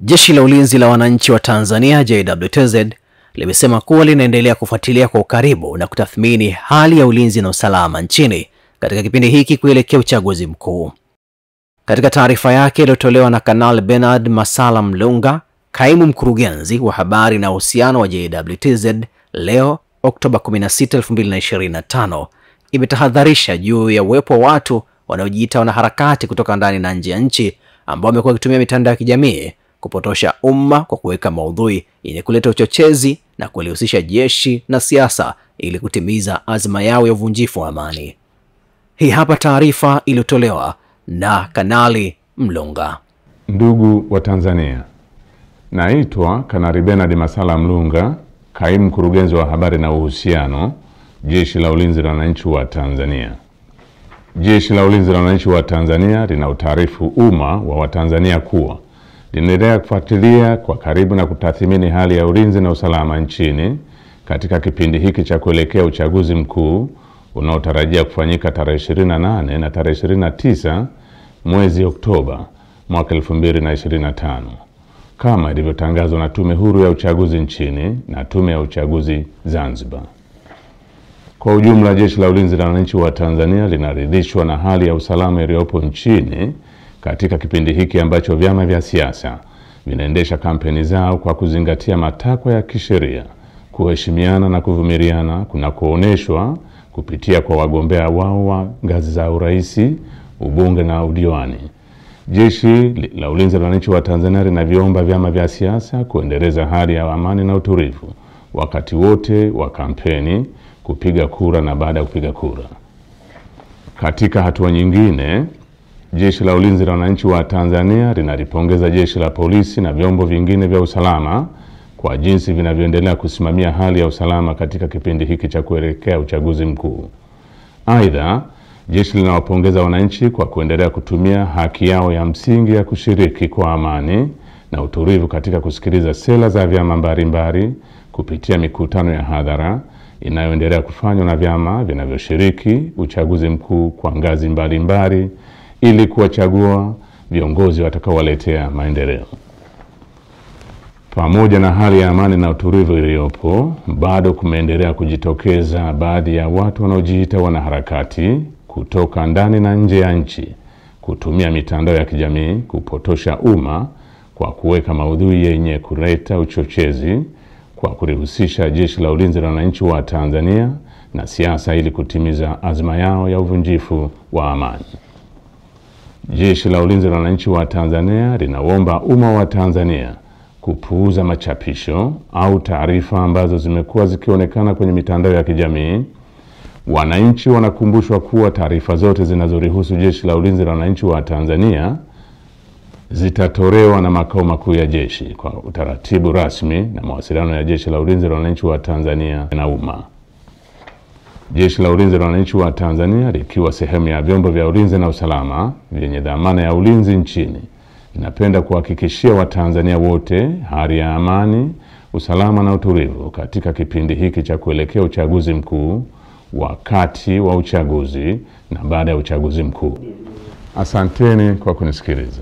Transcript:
Jeshi la Ulinzi la Wananchi wa Tanzania JWTZ limesema kuwa linaendelea kufuatilia kwa ukaribu na kutathmini hali ya ulinzi na usalama nchini katika kipindi hiki kuelekea uchaguzi mkuu. Katika taarifa yake iliyotolewa na Kanali Bernard Masala Mlunga, kaimu mkurugenzi wa habari na uhusiano wa JWTZ, leo Oktoba 16, 2025, imetahadharisha juu ya uwepo wa watu wanaojiita wanaharakati kutoka ndani na nje ya nchi ambao wamekuwa wakitumia mitandao ya kijamii kupotosha umma kwa kuweka maudhui yenye kuleta uchochezi na kulihusisha jeshi na siasa ili kutimiza azma yao ya uvunjifu wa amani. Hii hapa taarifa iliyotolewa na Kanali Mlunga. Ndugu wa Tanzania, naitwa Kanali Bernard Masala Mlunga, kaimu mkurugenzi wa habari na uhusiano, Jeshi la Ulinzi la Wananchi wa Tanzania. Jeshi la Ulinzi la Wananchi wa Tanzania linautaarifu umma wa Watanzania kuwa linaendelea kufuatilia kwa karibu na kutathmini hali ya ulinzi na usalama nchini katika kipindi hiki cha kuelekea uchaguzi mkuu unaotarajia kufanyika tarehe 28 na tarehe 29 mwezi Oktoba mwaka 2025 kama ilivyotangazwa na Tume Huru ya Uchaguzi nchini na Tume ya Uchaguzi Zanzibar. Kwa ujumla, Jeshi la Ulinzi la Wananchi wa Tanzania linaridhishwa na hali ya usalama iliyopo nchini katika kipindi hiki ambacho vyama vya siasa vinaendesha kampeni zao kwa kuzingatia matakwa ya kisheria, kuheshimiana na kuvumiliana kunakooneshwa kupitia kwa wagombea wao wa ngazi za urais, ubunge na udiwani. Jeshi la Ulinzi la Wananchi wa Tanzania linaviomba vyama vya siasa kuendeleza hali ya amani na utulivu wakati wote wa kampeni, kupiga kura na baada ya kupiga kura. Katika hatua nyingine, Jeshi la Ulinzi la Wananchi wa Tanzania linalipongeza jeshi la polisi na vyombo vingine vya usalama kwa jinsi vinavyoendelea kusimamia hali ya usalama katika kipindi hiki cha kuelekea uchaguzi mkuu. Aidha, jeshi linawapongeza wananchi kwa kuendelea kutumia haki yao ya msingi ya kushiriki kwa amani na utulivu katika kusikiliza sera za vyama mbalimbali kupitia mikutano ya hadhara inayoendelea kufanywa na vyama vinavyoshiriki uchaguzi mkuu kwa ngazi mbalimbali ili kuwachagua viongozi watakaowaletea maendeleo. Pamoja na hali ya amani na utulivu iliyopo, bado kumeendelea kujitokeza baadhi ya watu wanaojiita wanaharakati kutoka ndani na nje ya nchi kutumia mitandao ya kijamii kupotosha umma kwa kuweka maudhui yenye kuleta uchochezi kwa kulihusisha Jeshi la Ulinzi la Wananchi wa Tanzania na siasa ili kutimiza azma yao ya uvunjifu wa amani. Jeshi la Ulinzi la Wananchi wa Tanzania linaomba umma wa Tanzania kupuuza machapisho au taarifa ambazo zimekuwa zikionekana kwenye mitandao ya kijamii. Wananchi wanakumbushwa kuwa taarifa zote zinazorihusu Jeshi la Ulinzi la Wananchi wa Tanzania zitatolewa na makao makuu ya jeshi kwa utaratibu rasmi na mawasiliano ya Jeshi la Ulinzi la Wananchi wa Tanzania na umma. Jeshi la Ulinzi la Wananchi wa Tanzania likiwa sehemu ya vyombo vya ulinzi na usalama vyenye dhamana ya ulinzi nchini, linapenda kuhakikishia Watanzania wote hali ya amani, usalama na utulivu katika kipindi hiki cha kuelekea uchaguzi mkuu, wakati wa uchaguzi na baada ya uchaguzi mkuu. Asanteni kwa kunisikiliza.